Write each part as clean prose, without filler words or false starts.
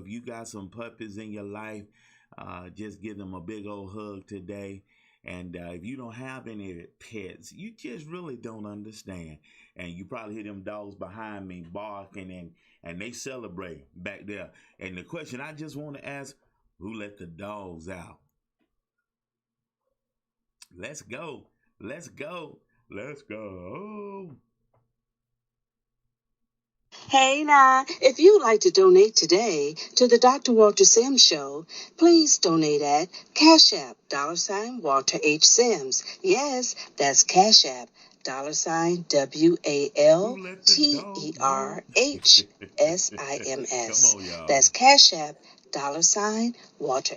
if you got some puppies in your life, just give them a big old hug today. And if you don't have any pets, you just really don't understand. And you probably hear them dogs behind me barking and they celebrate back there. And the question I just want to ask, who let the dogs out? Let's go. Let's go. Let's go. Hey now, if you'd like to donate today to the Dr. Walter Sims Show, please donate at Cash App, $Walter H. Sims. Yes, that's Cash App, Who let the dog out? WALTERHSIMS. Come on, y'all. That's Cash App, $Walter.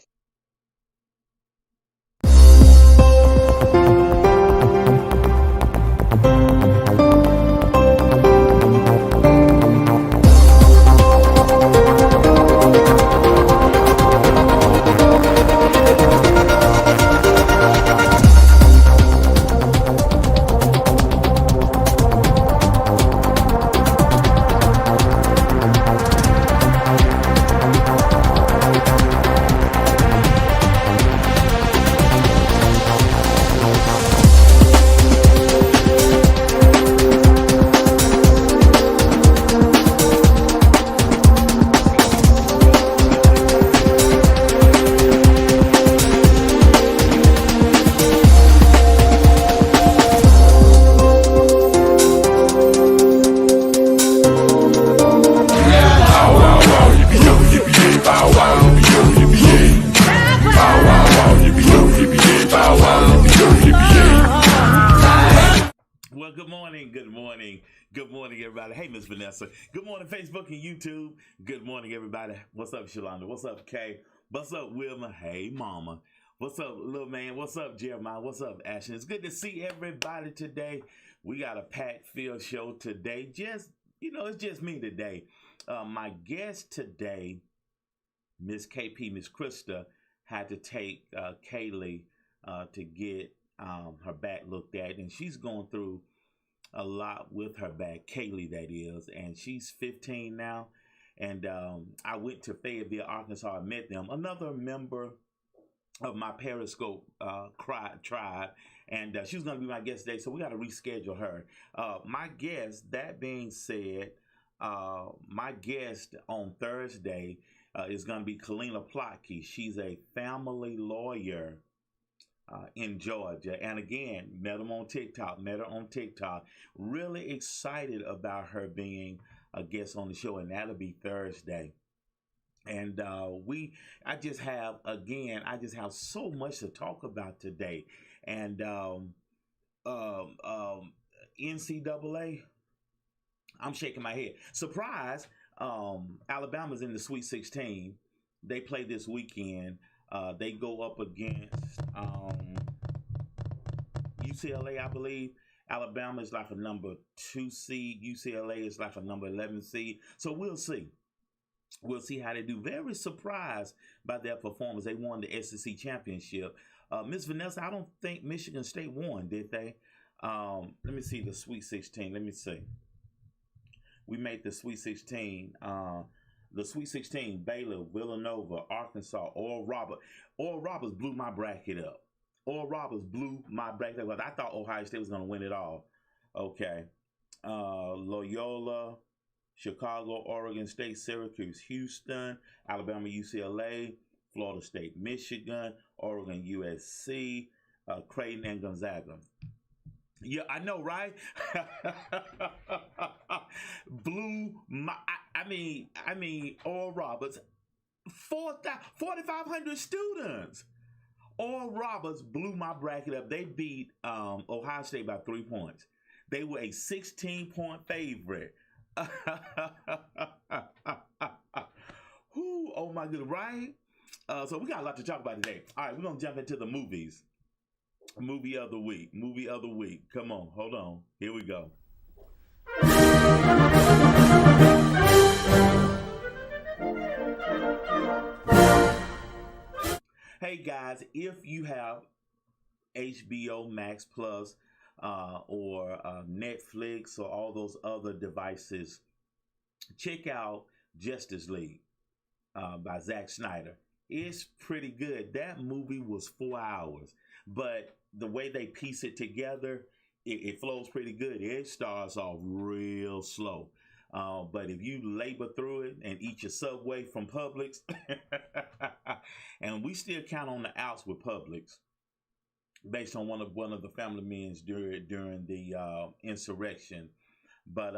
Well, good morning, good morning, good morning, everybody. Hey, Miss Vanessa. Good morning, Facebook and YouTube. Good morning, everybody. What's up, Shalonda? What's up, Kay? What's up, Wilma? Hey, Mama. What's up, little man? What's up, Jeremiah? What's up, Ashton? It's good to see everybody today. We got a packed field show today. It's just me today. My guest today, Miss KP, Miss Krista, had to take Kaylee to get her back looked at, and she's going through a lot with her back. Kaylee, that is, and she's 15 now. And I went to Fayetteville, Arkansas. I met them, another member of my Periscope tribe, and she was going to be my guest today. So we got to reschedule her. My guest. That being said, my guest on Thursday is going to be Kalina Plotke. She's a family lawyer in Georgia. And again, met her on TikTok. Really excited about her being a guest on the show, and that'll be Thursday. And I just have so much to talk about today. And NCAA, I'm shaking my head. Surprise! Alabama's in the Sweet 16. They play this weekend. They go up against UCLA, I believe. Alabama is like a number 2 seed. UCLA is like a number 11 seed. So we'll see. We'll see how they do. Very surprised by their performance. They won the SEC championship. Miss Vanessa, I don't think Michigan State won, did they? Let me see the Sweet 16. Let me see. We made the Sweet 16. The Sweet 16, Baylor, Villanova, Arkansas, Oral Roberts. Oral Roberts blew my bracket up. I thought Ohio State was going to win it all. Okay. Loyola, Chicago, Oregon State, Syracuse, Houston, Alabama, UCLA, Florida State, Michigan, Oregon, USC, Creighton, and Gonzaga. Yeah, I know, right? Blew my, I mean, Oral Roberts, 4,500 students. Oral Roberts blew my bracket up. They beat Ohio State by 3 points. They were a 16-point favorite. Whew, oh my goodness, right? So we got a lot to talk about today. All right, we're going to jump into the movies. Movie of the week. Come on, hold on. Here we go. Hey guys, if you have HBO Max Plus or Netflix or all those other devices, check out Justice League. by Zack Snyder. It's pretty good. That movie was 4 hours, but the way they piece it together, it flows pretty good. It starts off real slow. But if you labor through it and eat your Subway from Publix, and we still count on the outs with Publix, based on one of the family men's during the insurrection. But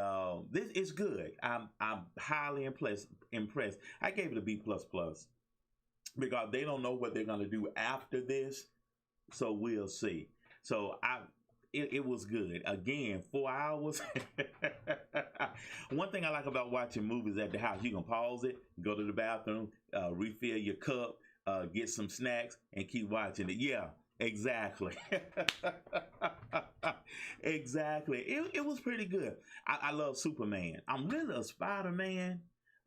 this is good. I'm highly impressed. I gave it a B plus plus because they don't know what they're gonna do after this, so we'll see. So it was good. Again, 4 hours. One thing I like about watching movies at the house, you can pause it, go to the bathroom, refill your cup, get some snacks, and keep watching it. Yeah, exactly. Exactly. It was pretty good. I love Superman. I'm really a Spider-Man.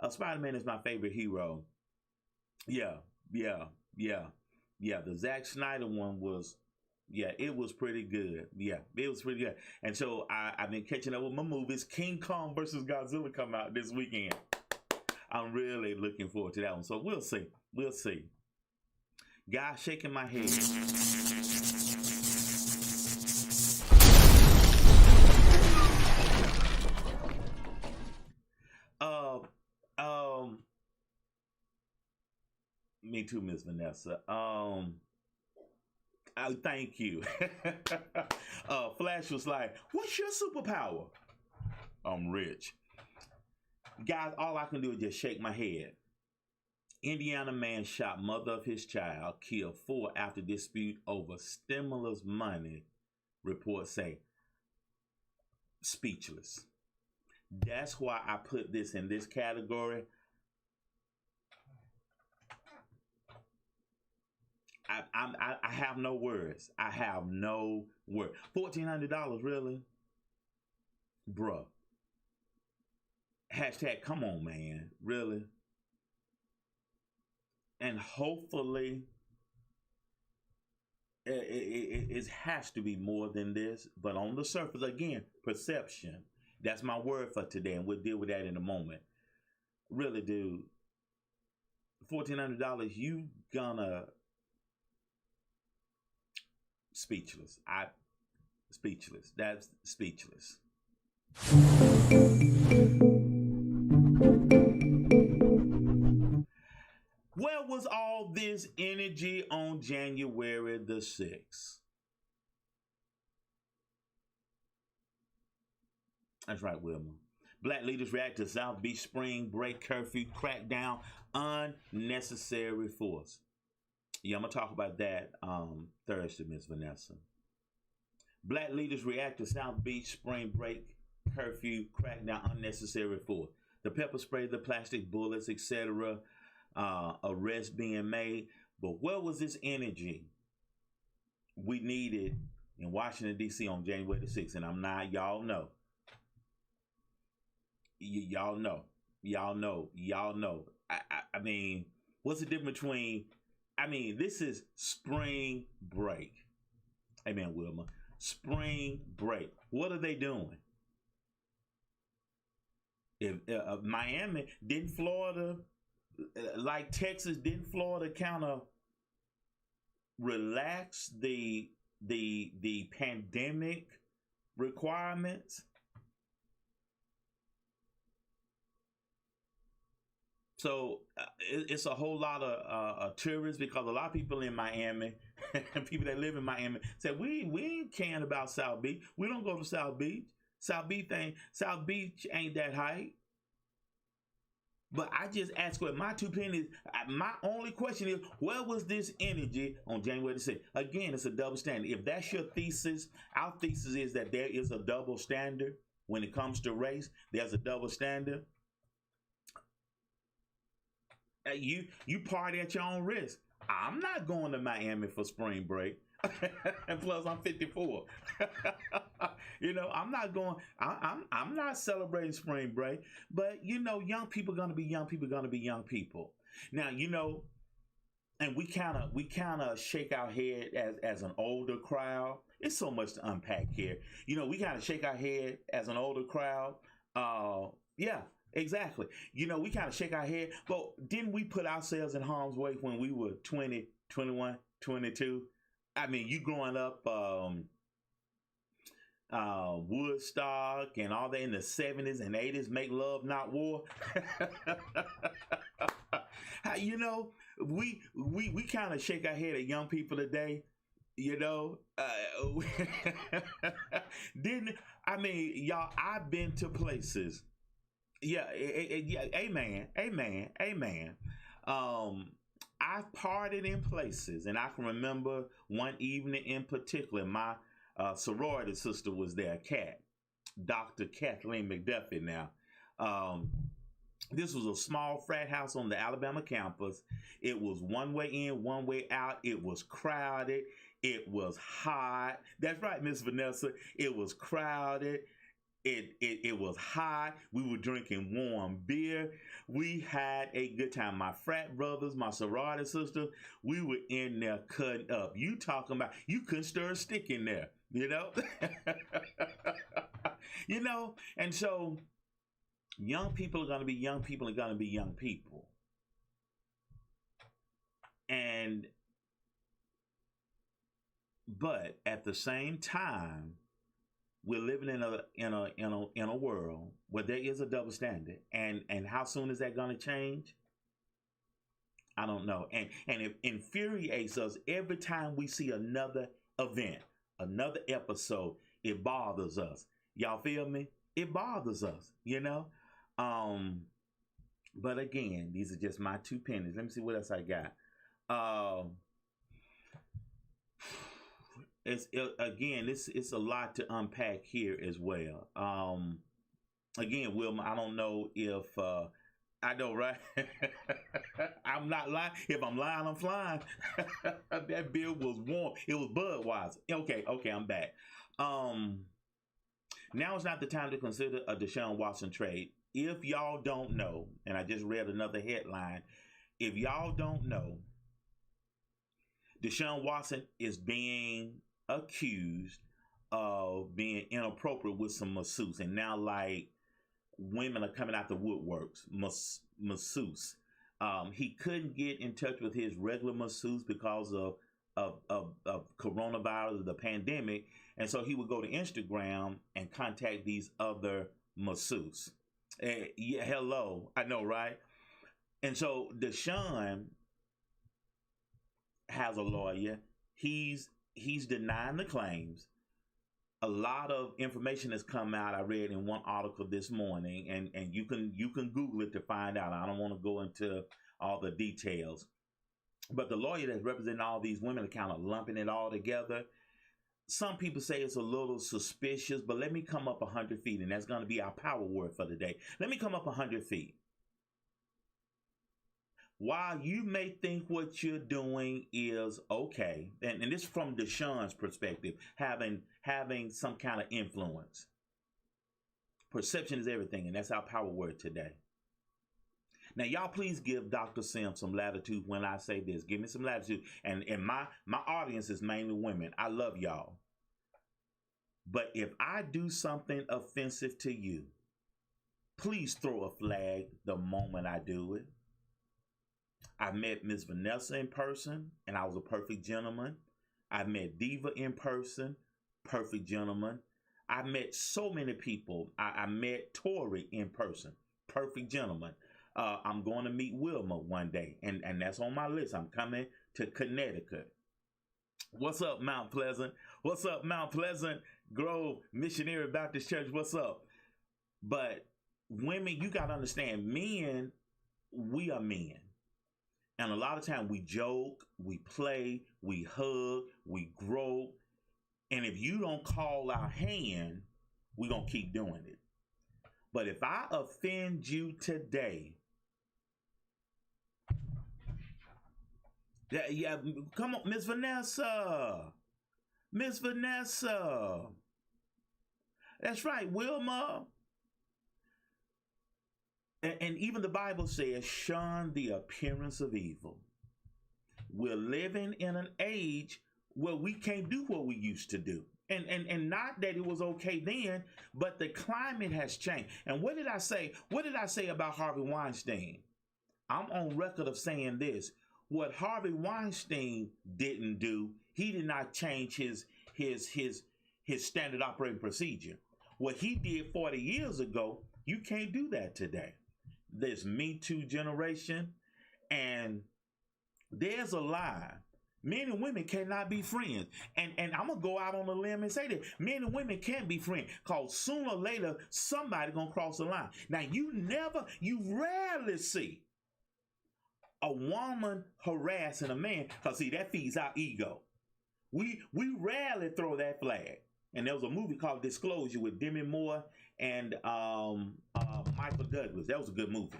Spider-Man is my favorite hero. Yeah, yeah, yeah, yeah. The Zack Snyder one was, yeah, it was pretty good. Yeah, it was pretty good. And so I've been catching up with my movies. King Kong versus Godzilla come out this weekend. I'm really looking forward to that one. So we'll see. We'll see. Guy shaking my head. Uh, um, Me too, Miss Vanessa. Thank you. Flash was like, "What's your superpower?" I'm rich. Guys, all I can do is just shake my head. Indiana man shot mother of his child, killed four after dispute over stimulus money. Reports say speechless. That's why I put this in this category. I have no words. I have no word. $1,400, really, bruh. Hashtag, come on, man, really. And hopefully, it has to be more than this. But on the surface, again, perception. That's my word for today, and we'll deal with that in a moment. Really, dude, $1,400, you gonna speechless. Speechless. That's speechless. Where was all this energy on January the 6th? That's right, Wilma. Black leaders react to South Beach spring break curfew crackdown, unnecessary force. Yeah, I'm going to talk about that Thursday, Miss Vanessa. Black leaders react to South Beach spring break curfew crackdown, unnecessary force. The pepper spray, the plastic bullets, etc. Arrests being made. But where was this energy we needed in Washington, D.C. on January the 6th? And I'm not, y'all know. Y'all know. I mean, what's the difference between, this is spring break. Amen, Wilma. Spring break. What are they doing? If Miami, didn't Florida, like Texas, didn't Florida kind of relax the pandemic requirements? So it's a whole lot of tourists, because a lot of people in Miami, people that live in Miami, say we ain't caring about South Beach. We don't go to South Beach. South Beach ain't that high. But I just ask what my 2 pennies. My only question is, where was this energy on January the 6th? Again, it's a double standard. If that's your thesis, our thesis is that there is a double standard when it comes to race. There's a double standard. You party at your own risk. I'm not going to Miami for spring break. And plus, I'm 54. I'm not going. I'm not celebrating spring break. But young people gonna be young people. Gonna be young people. Now, and we kind of shake our head as an older crowd. It's so much to unpack here. We kind of shake our head as an older crowd. Yeah. Exactly. You know, we kind of shake our head, but didn't we put ourselves in harm's way when we were 20, 21, 22? I mean, you growing up, Woodstock and all that in the 70s and 80s, make love, not war. You know, we kind of shake our head at young people today. You know, didn't I mean, y'all? I've been to places. Yeah, yeah, amen, amen, amen. Um, I've partied in places, and I can remember one evening in particular. My sorority sister was there, Cat, Dr. Kathleen McDuffie. Now, um, this was a small frat house on the Alabama campus. It was one way in, one way out. It was crowded. It was hot. That's right, Miss Vanessa. It was crowded. It was hot. We were drinking warm beer. We had a good time. My frat brothers, my sorority sister, we were in there cutting up. You talking about you couldn't stir a stick in there, you know? You know, and so young people are gonna be young people are gonna be young people. And but at the same time, we're living in a world where there is a double standard, and how soon is that going to change? I don't know, and it infuriates us every time we see another event, another episode. It bothers us. Y'all feel me? It bothers us, you know. But again, these are just my 2 pennies. Let me see what else I got. It's a lot to unpack here as well. Again, Wilma, I don't know if I know, right? I'm not lying. If I'm lying, I'm flying. That beer was warm. It was Budweiser. Okay, I'm back. Now is not the time to consider a Deshaun Watson trade. If y'all don't know, and I just read another headline, if y'all don't know, Deshaun Watson is being accused of being inappropriate with some masseuse, and now like women are coming out the woodworks. Masseuse. He couldn't get in touch with his regular masseuse because of coronavirus, the pandemic, and so he would go to Instagram and contact these other masseuse. Yeah, hello, I know, right? And so Deshaun has a lawyer. He's denying the claims. A lot of information has come out. I read in one article this morning, and you can Google it to find out. I don't want to go into all the details, but the lawyer that's representing all these women are kind of lumping it all together. Some people say it's a little suspicious, but let me come up 100 feet, and that's going to be our power word for the day. Let me come up 100 feet. While you may think what you're doing is okay, and this from Deshaun's perspective, having some kind of influence. Perception is everything, and that's our power word today. Now, y'all please give Dr. Sims some latitude when I say this. Give me some latitude. And my audience is mainly women. I love y'all. But if I do something offensive to you, please throw a flag the moment I do it. I met Miss Vanessa in person, and I was a perfect gentleman. I met Diva in person, perfect gentleman. I met so many people. I met Tori in person, perfect gentleman. I'm going to meet Wilma one day, and that's on my list. I'm coming to Connecticut. What's up, Mount Pleasant? What's up, Mount Pleasant Grove Missionary Baptist Church? What's up? But women, you got to understand, men, we are men. And a lot of time we joke, we play, we hug, we grow. And if you don't call our hand, we're going to keep doing it. But if I offend you today, yeah, come on, Miss Vanessa. Miss Vanessa. That's right, Wilma. And even the Bible says, shun the appearance of evil. We're living in an age where we can't do what we used to do. And not that it was okay then, but the climate has changed. And what did I say? What did I say about Harvey Weinstein? I'm on record of saying this. What Harvey Weinstein didn't do, he did not change his standard operating procedure. What he did 40 years ago, you can't do that today. This Me Too generation, and there's a lie. Men and women cannot be friends. And I'm going to go out on a limb and say that men and women can't be friends, because sooner or later, somebody going to cross the line. Now, you rarely see a woman harassing a man, because see, that feeds our ego. We rarely throw that flag. And there was a movie called Disclosure with Demi Moore and Michael Douglas. That was a good movie.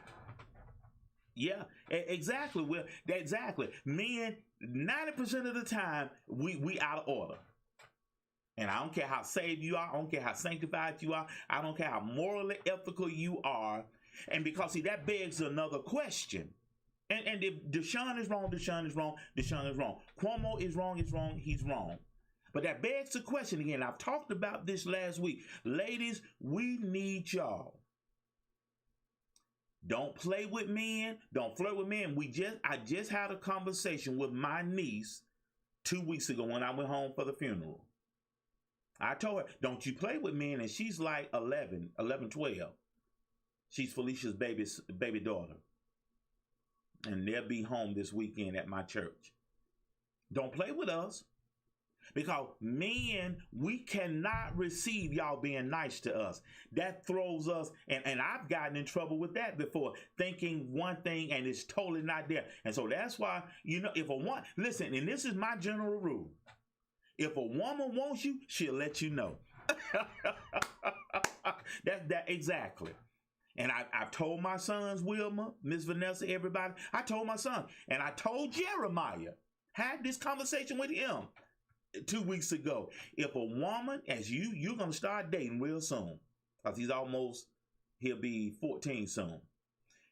Yeah, exactly. Well, exactly. Men, 90% of the time, we out of order. And I don't care how saved you are. I don't care how sanctified you are. I don't care how morally ethical you are. And because, see, that begs another question. And if Deshaun is wrong, Deshaun is wrong, Deshaun is wrong. Cuomo is wrong, he's wrong. But that begs the question again. I've talked about this last week. Ladies, we need y'all. Don't play with men. Don't flirt with men. I just had a conversation with my niece 2 weeks ago when I went home for the funeral. I told her, don't you play with men. And she's like 11, 12. She's Felicia's baby daughter. And they'll be home this weekend at my church. Don't play with us. Because men, we cannot receive y'all being nice to us. That throws us, and I've gotten in trouble with that before, thinking one thing and it's totally not there. And so that's why, if listen, and this is my general rule. If a woman wants you, she'll let you know. That exactly. And I've told my sons, Wilma, Miss Vanessa, everybody, I told my son, and I told Jeremiah, had this conversation with him 2 weeks ago. If a woman, as you're going to start dating real soon, because he'll be 14 soon.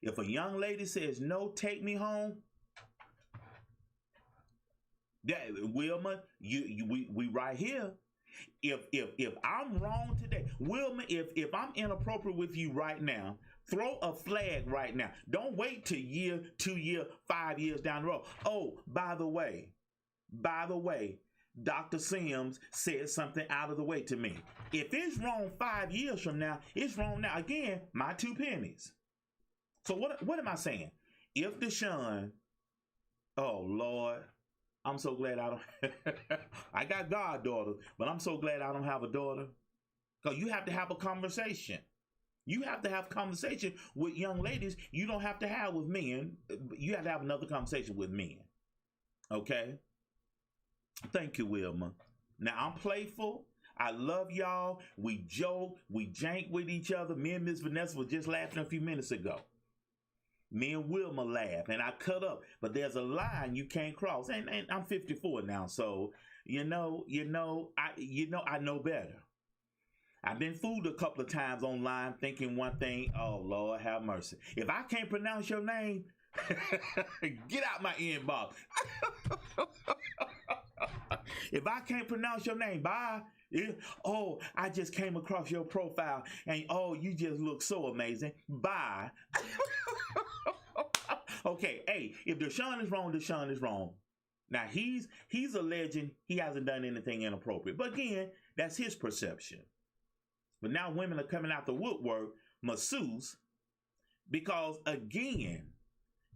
If a young lady says, no, take me home, Wilma, we right here. If I'm wrong today, Wilma, if I'm inappropriate with you right now, throw a flag right now. Don't wait till year, 2 year, 5 years down the road. Oh, by the way, Dr. Sims said something out of the way to me. If it's wrong 5 years from now, it's wrong now. Again, my 2 pennies. So what am I saying? If Deshaun, oh Lord, I'm so glad I don't. I got goddaughters, but I'm so glad I don't have a daughter. Because you have to have a conversation. You have to have conversation with young ladies. You don't have to have with men. You have to have another conversation with men. Okay? Thank you, Wilma. Now, I'm playful. I love y'all. We joke. We jank with each other. Me and Miss Vanessa were just laughing a few minutes ago. Me and Wilma laugh, and I cut up. But there's a line you can't cross. And I'm 54 now, so I know better. I've been fooled a couple of times online thinking one thing. Oh, Lord, have mercy. If I can't pronounce your name, get out my inbox. If I can't pronounce your name, bye. Oh, I just came across your profile, and oh, you just look so amazing. Bye. Okay, hey, if Deshaun is wrong, Deshaun is wrong. Now, he's a legend. He hasn't done anything inappropriate. But again, that's his perception. But now women are coming out the woodwork, masseuse, because again,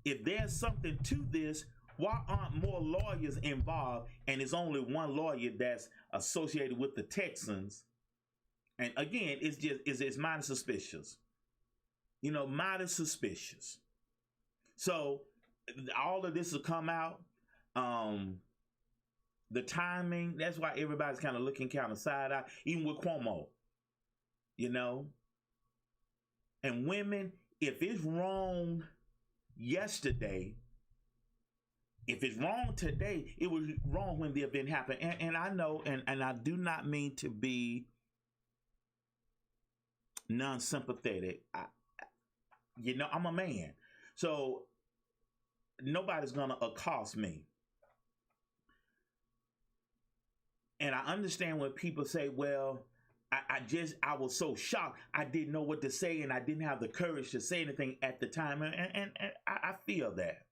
if there's something to this, why aren't more lawyers involved? And it's only one lawyer that's associated with the Texans. And again, it's mighty suspicious. Mighty suspicious. So all of this will come out. The timing, that's why everybody's kind of looking kind of side eye, even with Cuomo. And women, if it's wrong yesterday, if it's wrong today, it was wrong when the event happened. And I know, and I do not mean to be non-sympathetic. I'm a man. So nobody's going to accost me. And I understand when people say, well, I was so shocked. I didn't know what to say and I didn't have the courage to say anything at the time. And I feel that.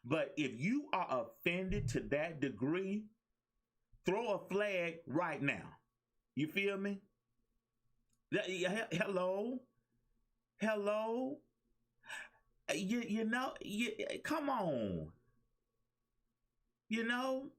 But if you are offended to that degree, throw a flag right now. You feel me? Hello? Hello? You know, come on. You know?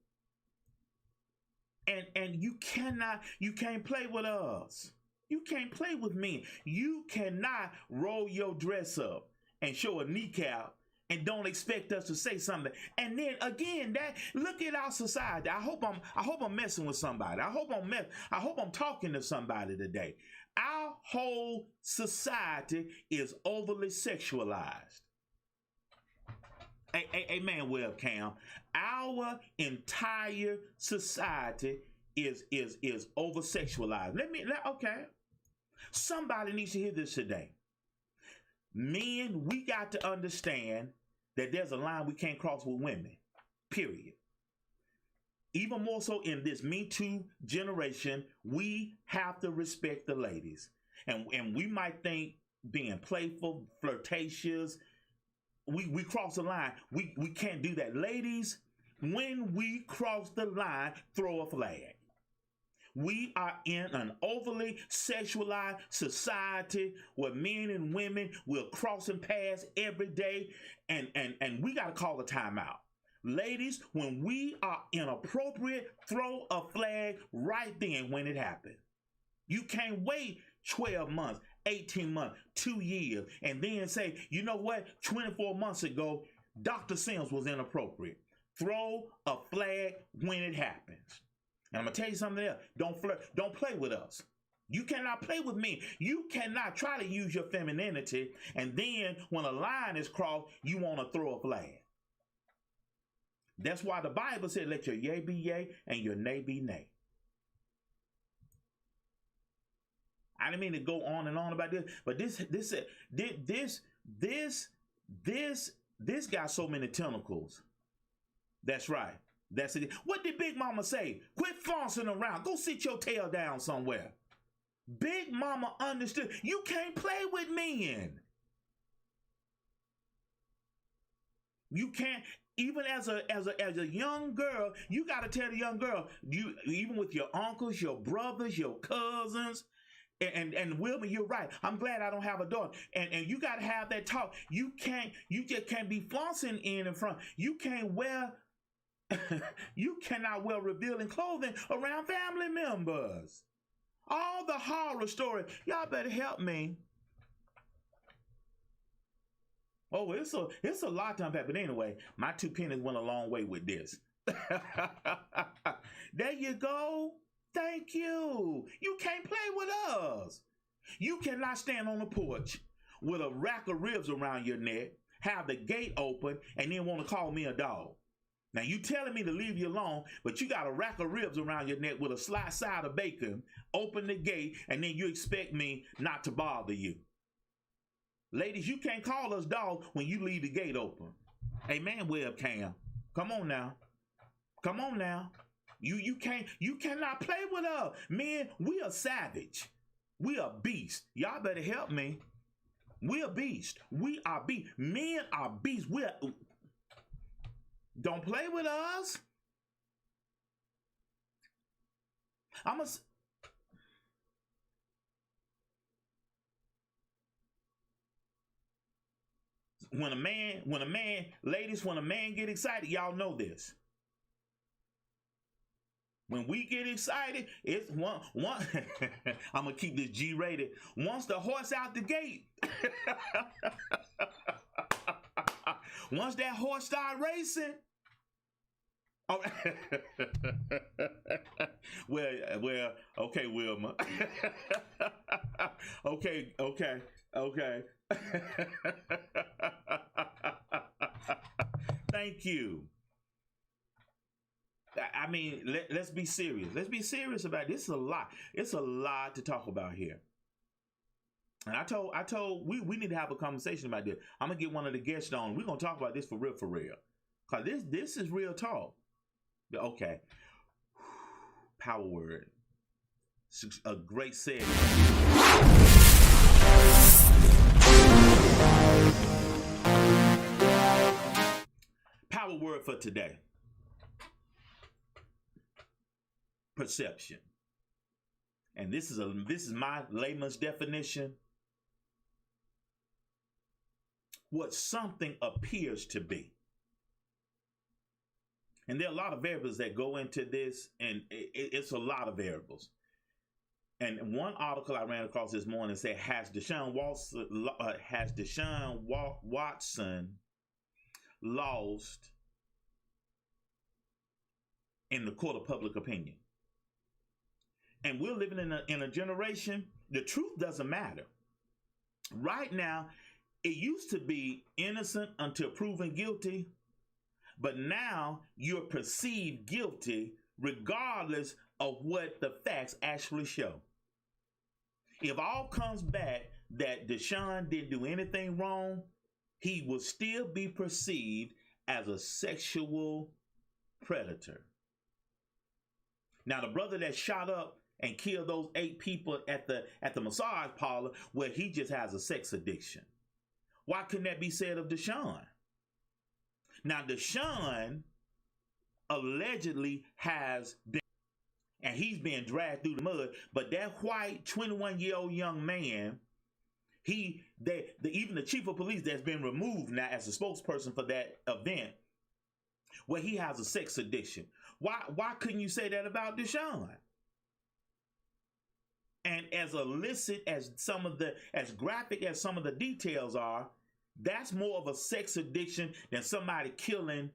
And you can't play with us. You can't play with me. You cannot roll your dress up and show a kneecap and don't expect us to say something. And then again, that look at our society. I hope I'm messing with somebody. I hope I'm talking to somebody today. Our whole society is overly sexualized. Amen, webcam. Our entire society is over sexualized. Okay. Somebody needs to hear this today. Men, we got to understand that there's a line we can't cross with women. Period. Even more so in this Me Too generation, we have to respect the ladies. And we might think being playful, flirtatious, we cross the line. We can't do that. Ladies, when we cross the line, throw a flag. We are in an overly sexualized society where men and women will crossing paths every day, and we got to call a timeout. Ladies, when we are inappropriate, throw a flag right then when it happens. You can't wait 12 months, 18 months, 2 years, and then say, you know what, 24 months ago, Dr. Sims was inappropriate. Throw a flag when it happens. And I'm going to tell you something else. Don't play with us. You cannot play with me. You cannot try to use your femininity, and then when a line is crossed, you want to throw a flag. That's why the Bible said, let your yea be yea and your nay be nay. I didn't mean to go on and on about this, but this got so many tentacles. That's right. That's it. What did Big Mama say? Quit fawning around. Go sit your tail down somewhere. Big Mama understood. You can't play with men. You can't. Even as a young girl, you got to tell the young girl, you even with your uncles, your brothers, your cousins, and Wilma, you're right. I'm glad I don't have a daughter. And you got to have that talk. You just can't be flossing in front. You can't wear, you cannot wear revealing clothing around family members. All the horror stories. Y'all better help me. Oh, it's a lot to unpack. But anyway, my 2 pennies went a long way with this. There you go. Thank you. You can't play with us. You cannot stand on the porch with a rack of ribs around your neck, have the gate open, and then want to call me a dog. Now, you telling me to leave you alone, but you got a rack of ribs around your neck with a side of bacon, open the gate, and then you expect me not to bother you. Ladies, you can't call us dogs when you leave the gate open. Amen, webcam. Come on now. Come on now. You cannot play with us. Men, we are savage. We are beasts. Y'all better help me. We are beasts. We are beasts. Men are beasts. Don't play with us. When a man get excited, y'all know this. When we get excited, it's one I'm gonna keep this G-rated. Once the horse out the gate, once that horse start racing, oh, well, okay, Wilma. okay. Thank you. I mean, let's be serious. Let's be serious about it. This is a lot. It's a lot to talk about here. And I told we need to have a conversation about this. I'm gonna get one of the guests on. We're gonna talk about this for real. Cause this is real talk. Okay. Power word. It's a great setting. Power word for today. Perception. And this is my layman's definition. What something appears to be. And there are a lot of variables that go into this, and it's a lot of variables. And one article I ran across this morning said, has Deshaun Watson lost in the court of public opinion? And we're living in a generation, the truth doesn't matter. Right now, it used to be innocent until proven guilty, but now you're perceived guilty regardless of what the facts actually show. If all comes back that Deshaun didn't do anything wrong, he will still be perceived as a sexual predator. Now, the brother that shot up and killed those 8 people at the massage parlor, well, he just has a sex addiction. Why couldn't that be said of Deshaun? Now, Deshaun allegedly has been, and he's being dragged through the mud, but that white 21-year-old young man, even the chief of police that's been removed now as a spokesperson for that event, well, he has a sex addiction. Why couldn't you say that about Deshaun? And as illicit as as graphic as some of the details are, that's more of a sex addiction than somebody killing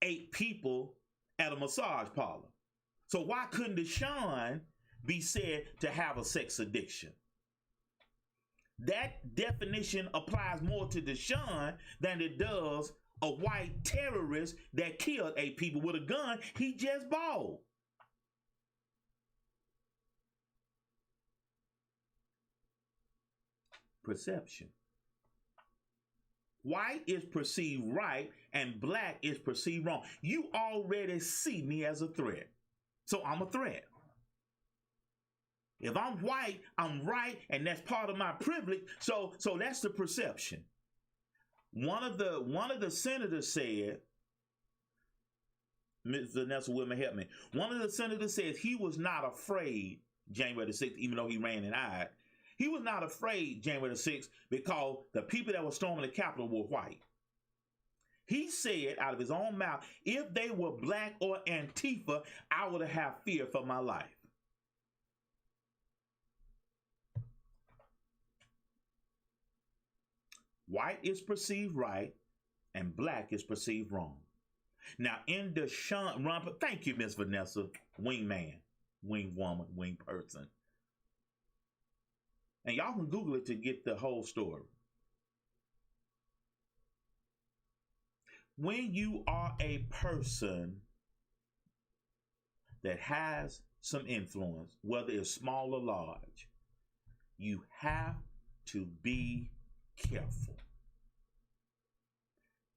8 people at a massage parlor. So why couldn't Deshaun be said to have a sex addiction? That definition applies more to Deshaun than it does a white terrorist that killed 8 people with a gun he just bought. Perception. White is perceived right and black is perceived wrong. You already see me as a threat. So I'm a threat. If I'm white, I'm right, and that's part of my privilege. So that's the perception. One of the senators said, Ms. Vanessa Whitman, help me. One of the senators said he was not afraid January the 6th, even though he ran and eyed. He was not afraid January the 6th because the people that were storming the Capitol were white. He said out of his own mouth, if they were black or Antifa, I would have fear for my life. White is perceived right and black is perceived wrong. Now in Deshaun, thank you, Miss Vanessa, wingman, wing woman, wing person. And y'all can Google it to get the whole story. When you are a person that has some influence, whether it's small or large, you have to be careful.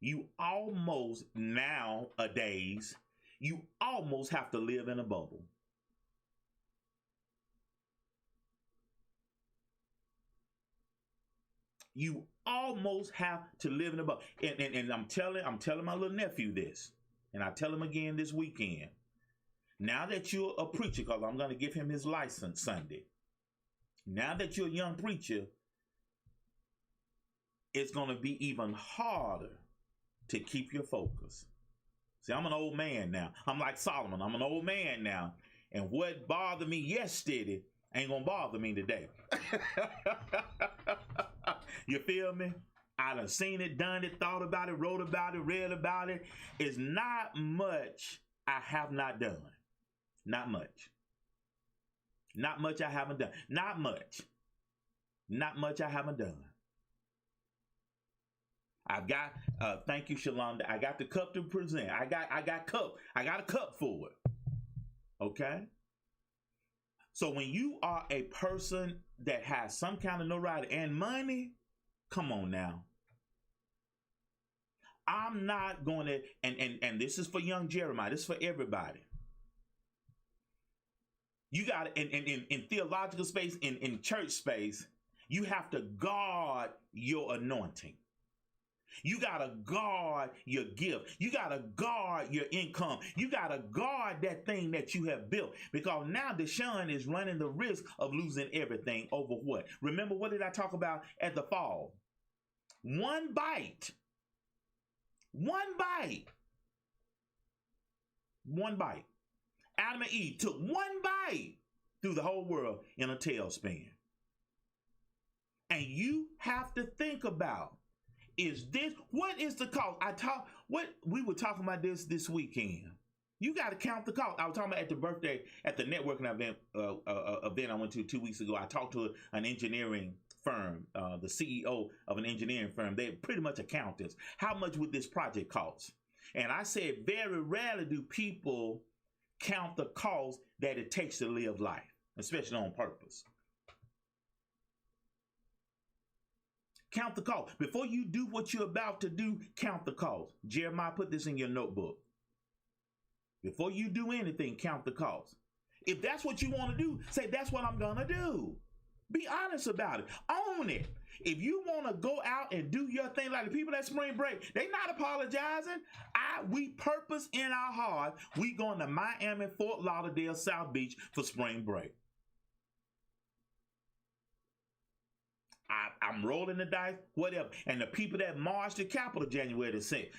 You almost, nowadays, you almost have to live in a bubble. You almost have to live in a bubble. And I'm telling my little nephew this, and I tell him again this weekend. Now that you're a preacher, because I'm going to give him his license Sunday. Now that you're a young preacher, it's going to be even harder to keep your focus. See, I'm an old man now. I'm like Solomon. I'm an old man now. And what bothered me yesterday ain't going to bother me today. You feel me? I done seen it, done it, thought about it, wrote about it, read about it. It's not much I have not done. Not much. Not much I haven't done. Not much. Not much I haven't done. I've got, thank you, Shalonda. I got the cup to present. I got a cup for it. Okay? So when you are a person that has some kind of notoriety and money, come on now. I'm not going to, and this is for young Jeremiah. This is for everybody. You got in theological space, in church space, you have to guard your anointing. You got to guard your gift. You got to guard your income. You got to guard that thing that you have built, because now Deshaun is running the risk of losing everything over what? Remember, what did I talk about at the fall? One bite. One bite. One bite. Adam and Eve took one bite through the whole world in a tailspin. And you have to think about, what is the cost? We were talking about this weekend. You got to count the cost. I was talking about at the networking event I went to 2 weeks ago. I talked to an engineering firm, the CEO of an engineering firm. They pretty much account this. How much would this project cost? And I said, very rarely do people count the cost that it takes to live life, especially on purpose. Count the cost. Before you do what you're about to do, count the cost. Jeremiah, put this in your notebook. Before you do anything, count the cost. If that's what you want to do, say, that's what I'm going to do. Be honest about it. Own it. If you want to go out and do your thing, like the people at spring break, they not apologizing. We purpose in our heart, we going to Miami, Fort Lauderdale, South Beach for spring break. I'm rolling the dice, whatever. And the people that marched to Capitol January the 6th,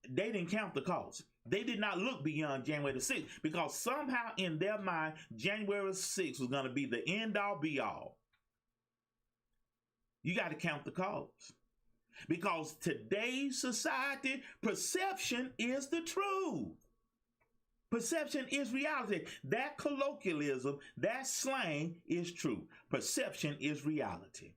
they didn't count the cost. They did not look beyond January the 6th, because somehow in their mind, January 6th was going to be the end all be all. You got to count the cost. Because today's society, perception is the truth. Perception is reality. That colloquialism, that slang is true. Perception is reality.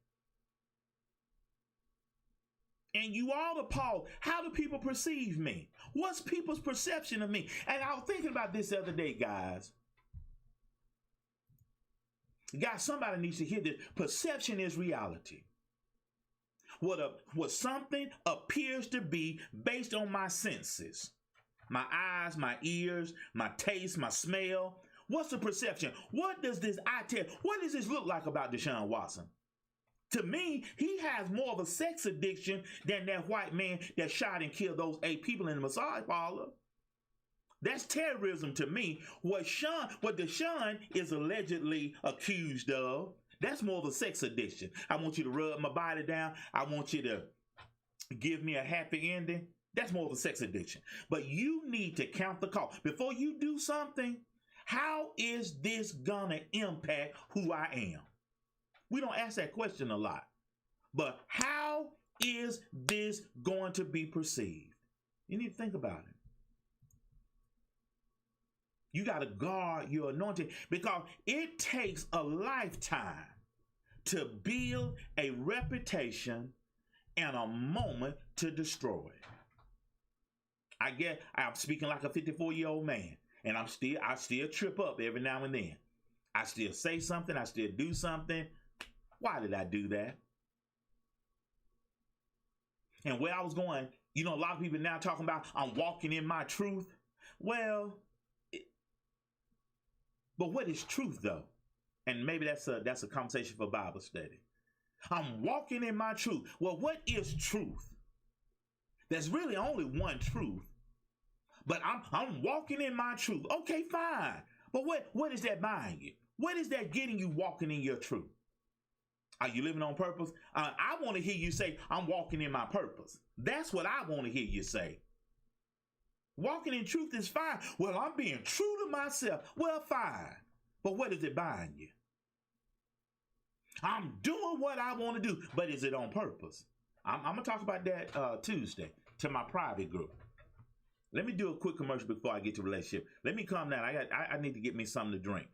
And you all appalled. How do people perceive me? What's people's perception of me? And I was thinking about this the other day, guys. Guys, somebody needs to hear this. Perception is reality. What something appears to be based on my senses. My eyes, my ears, my taste, my smell. What's the perception? What does this eye tell? What does this look like about Deshaun Watson? To me, he has more of a sex addiction than that white man that shot and killed those 8 people in the massage parlor. That's terrorism to me. What Deshaun is allegedly accused of, that's more of a sex addiction. I want you to rub my body down. I want you to give me a happy ending. That's more of a sex addiction. But you need to count the cost. Before you do something, how is this gonna impact who I am? We don't ask that question a lot. But how is this going to be perceived? You need to think about it. You got to guard your anointing, because it takes a lifetime to build a reputation and a moment to destroy it. I guess I'm speaking like a 54-year-old man, and I still trip up every now and then. I still say something. I still do something. Why did I do that? And where I was going, a lot of people now talking about I'm walking in my truth. Well, but what is truth though? And maybe that's a conversation for Bible study. I'm walking in my truth. Well, what is truth? There's really only one truth. But I'm walking in my truth. Okay, fine. But what is that buying you? What is that getting you walking in your truth? Are you living on purpose? I want to hear you say, I'm walking in my purpose. That's what I want to hear you say. Walking in truth is fine. Well, I'm being true to myself. Well, fine. But what is it buying you? I'm doing what I want to do, but is it on purpose? I'm going to talk about that Tuesday to my private group. Let me do a quick commercial before I get to relationship. Let me calm down. I need to get me something to drink.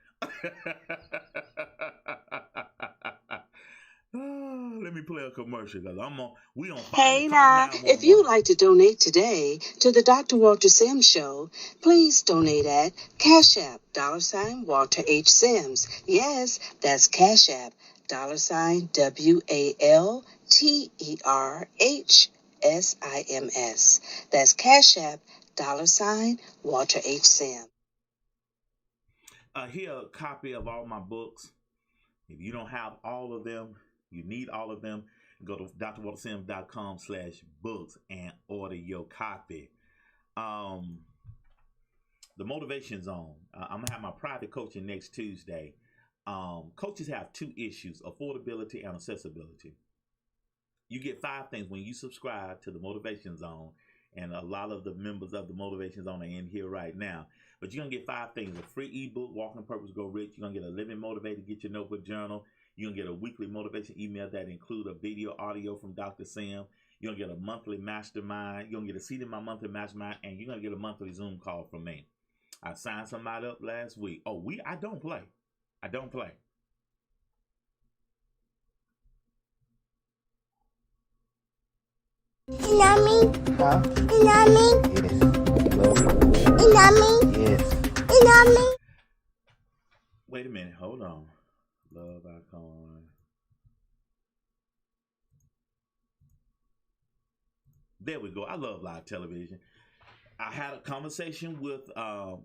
Let me play a commercial, because we on fire. Hey now, if you'd like to donate today to the Dr. Walter Sims Show, please donate at Cash App, $Walter H. Sims. Yes, that's Cash App, $WALTERHSIMS. That's Cash App, $Walter H. Sims. Here a copy of all my books. If you don't have all of them, you need all of them, go to drwaltersims.com/books and order your copy. The Motivation Zone. I'm going to have my private coaching next Tuesday. Coaches have two issues, affordability and accessibility. You get 5 things when you subscribe to the Motivation Zone, and a lot of the members of the Motivation Zone are in here right now. But you're going to get 5 things: a free ebook, Walking Purpose, Go Rich. You're going to get a Living Motivated, get your notebook journal. You're going to get a weekly motivation email that include a video, audio from Dr. Sim. You're going to get a monthly mastermind. You're going to get a seat in my monthly mastermind, and you're going to get a monthly Zoom call from me. I signed somebody up last week. I don't play. I don't play. You know me? Huh? You know me? Yes. Love you. You know me? Yes. You know me? Wait a minute. Hold on. Love icon. There we go. I love live television. I had a conversation with a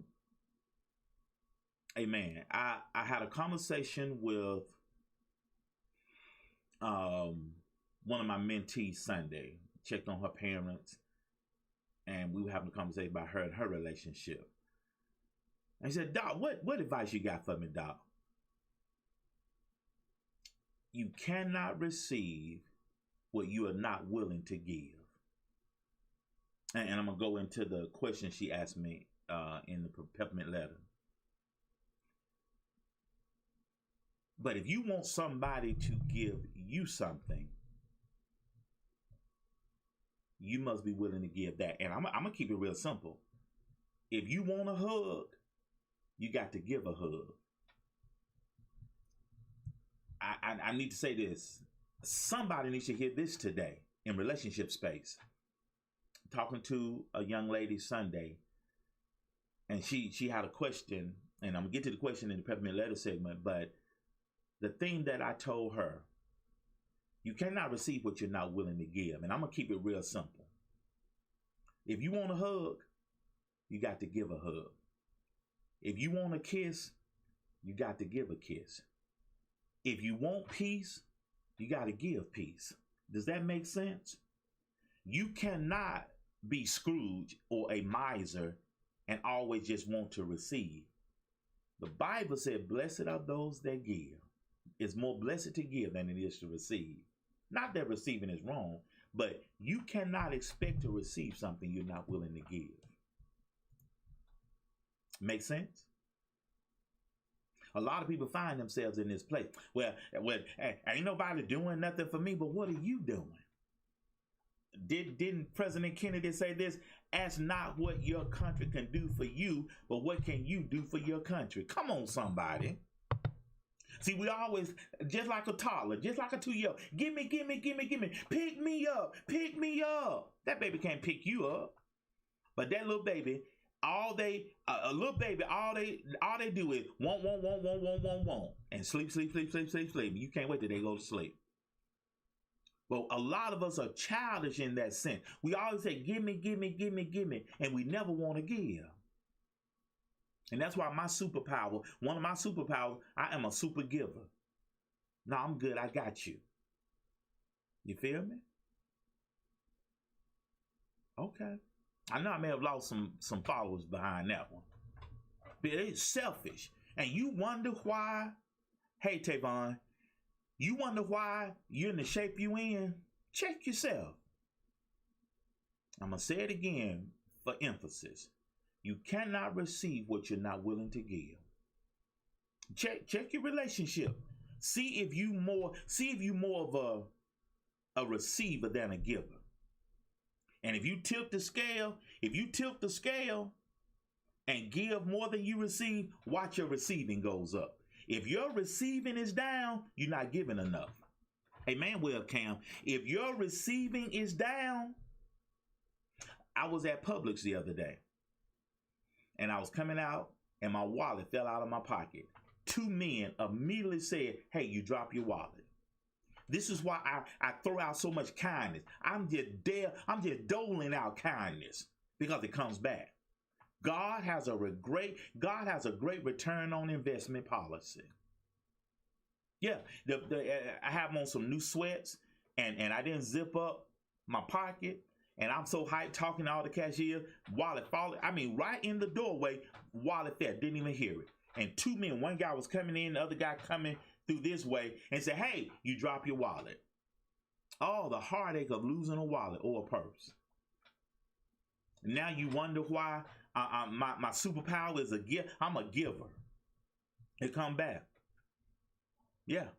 man. I had a conversation with one of my mentees Sunday. Checked on her parents, and we were having a conversation about her and her relationship. And he said, "Doc, what advice you got for me, Doc?" You cannot receive what you are not willing to give. And I'm going to go into the question she asked me in the peppermint letter. But if you want somebody to give you something, you must be willing to give that. And I'm going to keep it real simple. If you want a hug, you got to give a hug. I need to say this. Somebody needs to hear this today in relationship space. Talking to a young lady Sunday, and she had a question, and I'm going to get to the question in the peppermint letter segment, but the thing that I told her, you cannot receive what you're not willing to give. And I'm going to keep it real simple. If you want a hug, you got to give a hug. If you want a kiss, you got to give a kiss. If you want peace, you got to give peace. Does that make sense? You cannot be Scrooge or a miser and always just want to receive. The Bible said, blessed are those that give. It's more blessed to give than it is to receive. Not that receiving is wrong, but you cannot expect to receive something you're not willing to give. Make sense? A lot of people find themselves in this place. Well, ain't nobody doing nothing for me, but what are you doing? Didn't President Kennedy say this? Ask not what your country can do for you, but what can you do for your country? Come on, somebody. See, we always, just like a toddler, just like a 2-year-old, give me, pick me up. That baby can't pick you up. But that little baby, all they do is want, and sleep. You can't wait till they go to sleep. But a lot of us are childish in that sense. We always say, give me, and we never want to give. And that's why one of my superpowers, I am a super giver. No, I'm good. I got you. You feel me? Okay. I know I may have lost some followers behind that one. But it's selfish. And you wonder why, hey, Tavon, you wonder why you're in the shape you in? Check yourself. I'm going to say it again for emphasis. You cannot receive what you're not willing to give. Check your relationship. See if you more of a receiver than a giver. And if you tilt the scale and give more than you receive, watch your receiving goes up. If your receiving is down, you're not giving enough. Amen, webcam. If your receiving is down, I was at Publix the other day, and I was coming out, and my wallet fell out of my pocket. 2 men immediately said, hey, you drop your wallet. This is why I throw out so much kindness. I'm just doling out kindness because it comes back. God has a great return on investment policy. Yeah, I have on some new sweats, and I didn't zip up my pocket, and I'm so hyped talking to all the cashiers. Wallet falling. I mean, right in the doorway, wallet fell. Didn't even hear it. And two men, one guy was coming in, the other guy coming through this way, and said, "Hey, you drop your wallet." Oh, the heartache of losing a wallet or a purse. Now you wonder why my superpower is a gift. I'm a giver. It come back. Yeah.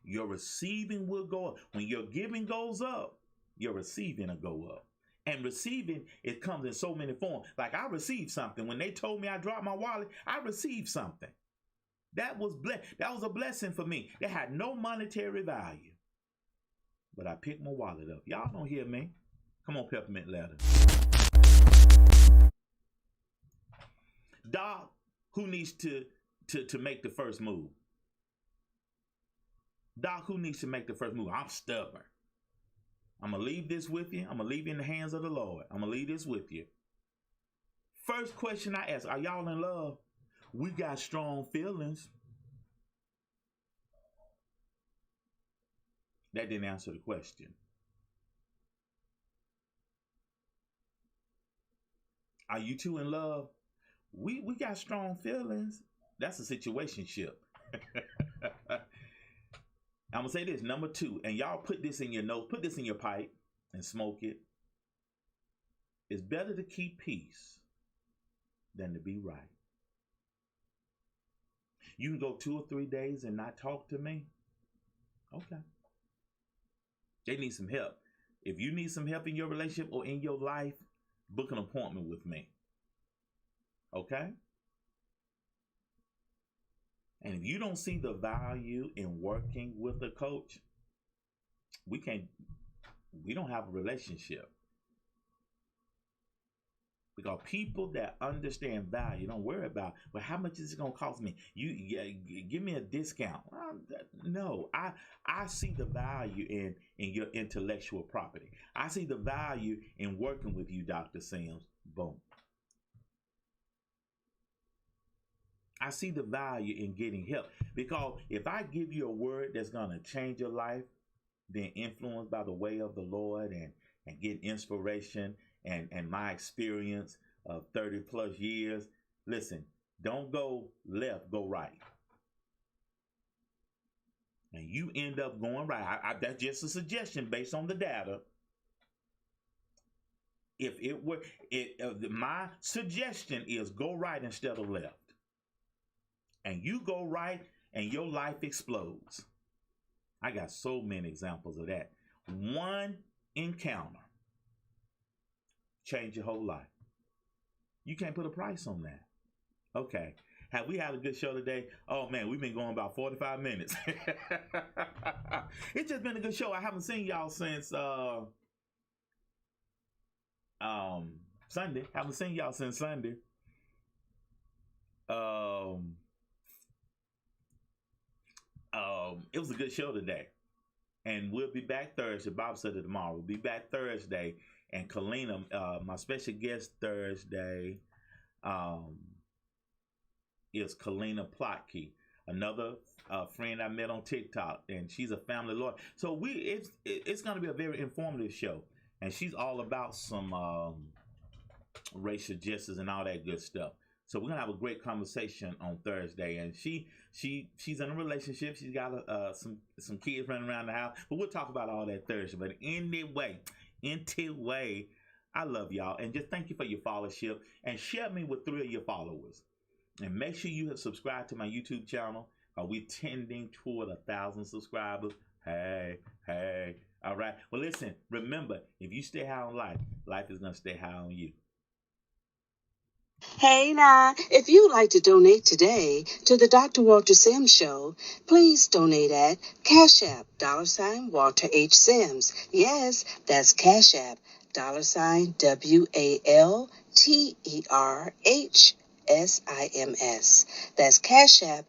Your receiving will go up. When your giving goes up, your receiving will go up. And receiving, it comes in so many forms. Like I received something. When they told me I dropped my wallet, I received something. That was a blessing for me. It had no monetary value. But I picked my wallet up. Y'all don't hear me. Come on, Peppermint Letter. Doc, who needs to make the first move? Doc, who needs to make the first move? I'm stubborn. I'm going to leave this with you. I'm going to leave you in the hands of the Lord. I'm going to leave this with you. First question I ask, are y'all in love? We got strong feelings. That didn't answer the question. Are you two in love? We got strong feelings. That's a situationship. I'm going to say this, number 2, and y'all put this in your notes, put this in your pipe and smoke it. It's better to keep peace than to be right. You can go 2 or 3 days and not talk to me. Okay. They need some help. If you need some help in your relationship or in your life, book an appointment with me. Okay? And if you don't see the value in working with a coach, we don't have a relationship. Because people that understand value don't worry about, well, how much is it going to cost me? Give me a discount. No, I see the value in your intellectual property. I see the value in working with you, Dr. Sims. Boom. I see the value in getting help, because if I give you a word that's going to change your life, being influenced by the way of the Lord and get inspiration and my experience of 30 plus years, listen, don't go left, go right. And you end up going right. That's just a suggestion based on the data. My suggestion is go right instead of left. And you go right and your life explodes. I got so many examples of that. One encounter change your whole life. You can't put a price on that. Okay. Have we had a good show today? Oh man, we've been going about 45 minutes. It's just been a good show. I haven't seen y'all since Sunday. Haven't seen y'all since Sunday. It was a good show today. And we'll be back Thursday. Bob said it tomorrow. We'll be back Thursday. And Kalina, my special guest Thursday is Kalina Plotke, another friend I met on TikTok, and she's a family lawyer. So it's going to be a very informative show, and she's all about some racial justice and all that good stuff. So we're gonna have a great conversation on Thursday, and she's in a relationship. She's got some kids running around the house, but we'll talk about all that Thursday. But anyway, I love y'all, and just thank you for your followership, and share me with 3 of your followers, and make sure you have subscribed to my YouTube channel. We're tending toward 1,000 subscribers. Hey, all right. Well, listen, remember, if you stay high on life, life is gonna stay high on you. Hey now, if you'd like to donate today to the Dr. Walter Sims Show, please donate at Cash App, $Walter H. Sims. Yes, that's Cash App, $WALTERHSIMS. That's Cash App,